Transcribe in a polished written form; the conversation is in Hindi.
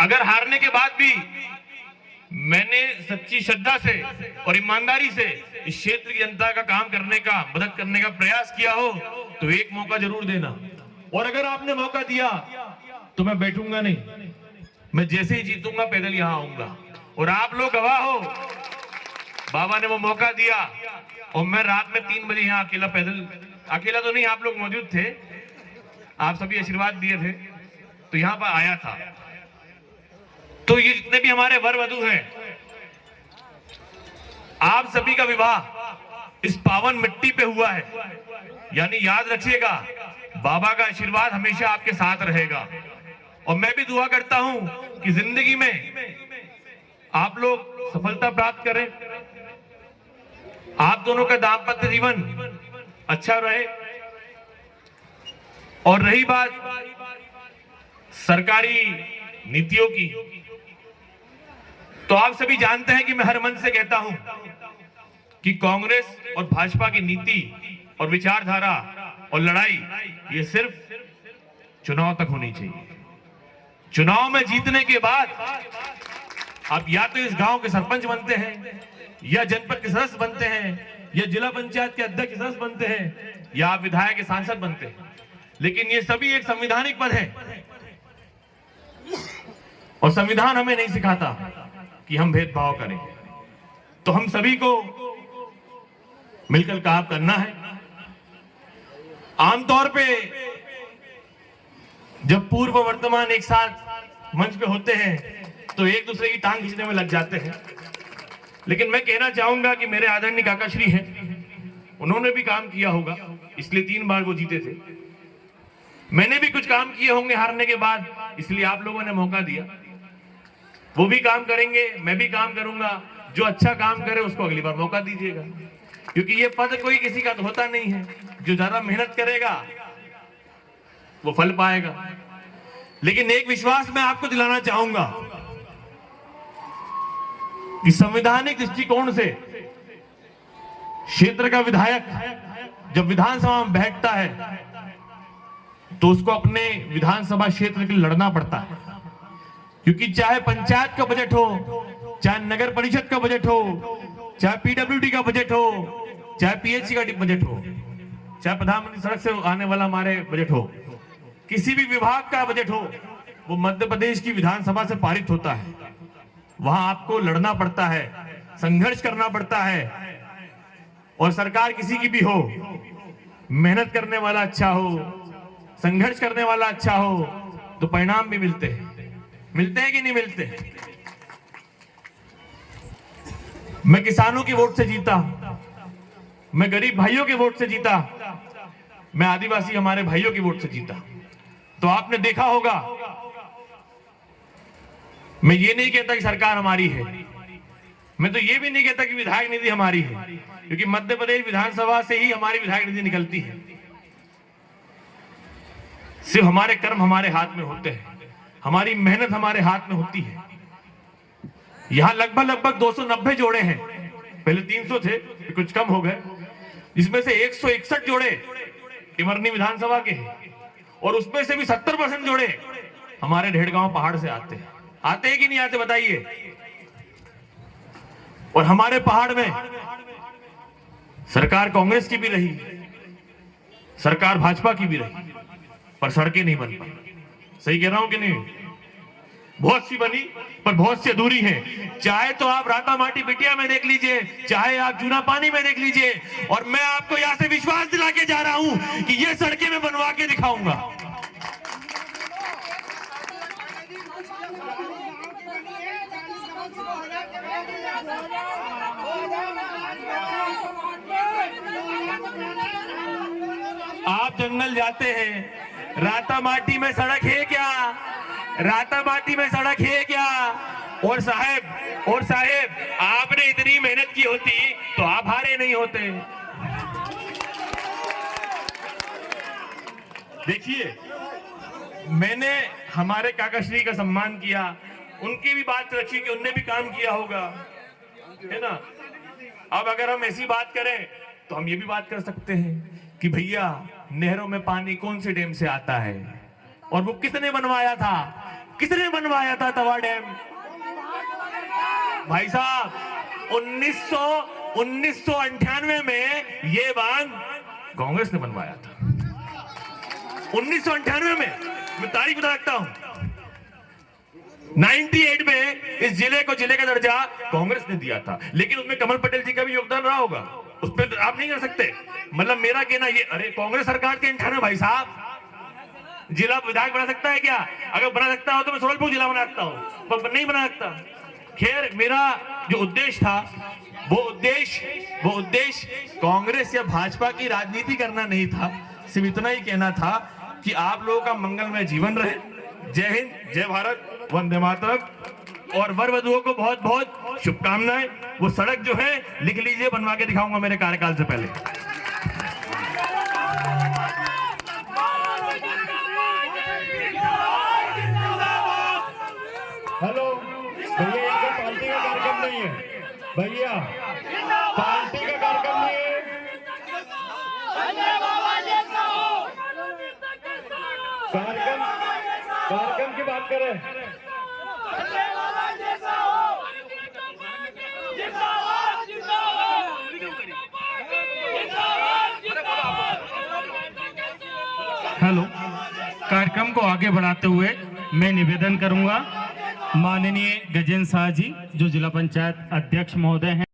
अगर हारने के बाद भी मैंने सच्ची श्रद्धा से और ईमानदारी से इस क्षेत्र की जनता का काम करने का, मदद करने का प्रयास किया हो तो एक मौका जरूर देना। और अगर आपने मौका दिया तो मैं बैठूंगा नहीं, मैं जैसे ही जीतूंगा पैदल यहां आऊंगा। और आप लोग गवाह हो, बाबा ने वो मौका दिया और मैं रात में 3 बजे यहां अकेला पैदल, अकेला तो नहीं, आप लोग मौजूद थे, आप सभी आशीर्वाद दिए थे तो यहां पर आया था। तो ये जितने भी हमारे वर वधू हैं, आप सभी का विवाह इस पावन मिट्टी पे हुआ है, यानी याद रखिएगा बाबा का आशीर्वाद हमेशा आपके साथ रहेगा। और मैं भी दुआ करता हूं कि जिंदगी में आप लोग सफलता प्राप्त करें, आप दोनों का दाम्पत्य जीवन अच्छा रहे। और रही बात सरकारी नीतियों की, तो आप सभी जानते हैं कि मैं हर मन से कहता हूं कि कांग्रेस और भाजपा की नीति और विचारधारा और लड़ाई ये सिर्फ चुनाव तक होनी चाहिए। चुनाव में जीतने के बाद आप या तो इस गांव के सरपंच बनते हैं, या जनपद के सदस्य बनते हैं, या जिला पंचायत के अध्यक्ष के सदस्य बनते हैं, या आप विधायक के सांसद बनते हैं, लेकिन ये सभी एक संवैधानिक पद है। और संविधान हमें नहीं सिखाता कि हम भेदभाव करें। तो हम सभी को मिलकर काम करना है। आमतौर पे जब पूर्व और वर्तमान एक साथ मंच पे होते हैं तो एक दूसरे की टांग खींचने में लग जाते हैं, लेकिन मैं कहना चाहूंगा कि मेरे आदरणीय काकाश्री हैं, उन्होंने भी काम किया होगा, इसलिए 3 बार वो जीते थे। मैंने भी कुछ काम किए होंगे हारने के बाद, इसलिए आप लोगों ने मौका दिया। वो भी काम करेंगे, मैं भी काम करूंगा। जो अच्छा काम करे उसको अगली बार मौका दीजिएगा, क्योंकि ये पद कोई किसी का तो होता नहीं है। जो ज्यादा मेहनत करेगा वो फल पाएगा। लेकिन एक विश्वास मैं आपको दिलाना चाहूंगा कि संवैधानिक दृष्टिकोण से क्षेत्र का विधायक जब विधानसभा में बैठता है तो उसको अपने विधानसभा क्षेत्र के लिए लड़ना पड़ता है, क्योंकि चाहे पंचायत का बजट हो, चाहे नगर परिषद का बजट हो, चाहे पीडब्ल्यूडी का बजट हो, चाहे पीएचसी का बजट हो, चाहे प्रधानमंत्री सड़क से आने वाला हमारे बजट हो, किसी भी विभाग का बजट हो, वो मध्य प्रदेश की विधानसभा से पारित होता है। वहां आपको लड़ना पड़ता है, संघर्ष करना पड़ता है। और सरकार किसी की भी हो, मेहनत करने वाला अच्छा हो, संघर्ष करने वाला अच्छा हो तो परिणाम भी मिलते हैं। मिलते हैं कि नहीं मिलते? मैं किसानों के वोट से जीता, मैं गरीब भाइयों के वोट से जीता, मैं आदिवासी हमारे भाइयों के वोट से जीता। तो आपने देखा होगा, मैं ये नहीं कहता कि सरकार हमारी है, मैं तो ये भी नहीं कहता कि विधायक निधि हमारी है, क्योंकि मध्य प्रदेश विधानसभा से ही हमारी विधायक निधि निकलती है। सिर्फ हमारे कर्म हमारे हाथ में होते हैं, हमारी मेहनत हमारे हाथ में होती है। यहां लगभग 290 जोड़े हैं, पहले 300 थे, कुछ कम हो गए, जिसमें से 161 जोड़े इमरनी विधानसभा के हैं, और उसमें से भी 70% जोड़े हमारे ढेड़गांव पहाड़ से आते हैं। आते हैं कि नहीं आते बताइए? और हमारे पहाड़ में सरकार कांग्रेस की भी रही, सरकार भाजपा की भी रही, पर सड़कें नहीं बन पाई। सही कह रहा हूं कि नहीं? बहुत सी बनी पर बहुत सी अधूरी है। चाहे तो आप राता माटी बिटिया में देख लीजिए, चाहे आप जूना पानी में देख लीजिए, और मैं आपको यहां से विश्वास दिला के जा रहा हूं कि ये सड़कें मैं बनवा के दिखाऊंगा। आप जंगल जाते हैं, राता माटी में सड़क है क्या? राता माटी में सड़क है क्या? और साहेब आपने इतनी मेहनत की होती तो आप हारे नहीं होते। देखिए, मैंने हमारे काकाश्री का सम्मान किया, उनकी भी बात रखी कि उनने भी काम किया होगा, है ना? अब अगर हम ऐसी बात करें तो हम ये भी बात कर सकते हैं कि भैया नहरों में पानी कौन से डैम से आता है और वो किसने बनवाया था, किसने बनवाया था तवा डैम? भाई साहब 1998 में ये बांध कांग्रेस ने बनवाया था। 1998 में, मैं तारीख बता सकता हूं। 98 में इस जिले को जिले का दर्जा कांग्रेस ने दिया था, लेकिन उसमें कमल पटेल जी का भी योगदान रहा होगा, उस पर आप नहीं कर सकते। मतलब मेरा कहना ये, अरे कांग्रेस सरकार के 98 भाई साहब जिला विधायक बना सकता है क्या? अगर बना सकता हो तो मैं सोलपुर जिला बना सकता हूं, पर नहीं बना सकता। खैर, मेरा जो उद्देश्य था वो उद्देश्य कांग्रेस या भाजपा की राजनीति करना नहीं था। सिर्फ इतना ही कहना था कि आप लोगों का मंगलमय जीवन रहे। जय हिंद, जय भारत, वंदे मातरम। और वर वधुओं को बहुत बहुत शुभकामनाएं। वो सड़क जो है लिख लीजिए, बनवा के दिखाऊंगा मेरे कार्यकाल से पहले। हेलो भैया, इनका पार्टी का कार्यक्रम नहीं है भैया, पार्टी का कार्यक्रम नहीं है। कार्यक्रम की बात करें। हेलो, कार्यक्रम को आगे बढ़ाते हुए मैं निवेदन करूंगा माननीय गजेंद्र शाह जी, जो जिला पंचायत अध्यक्ष महोदय हैं।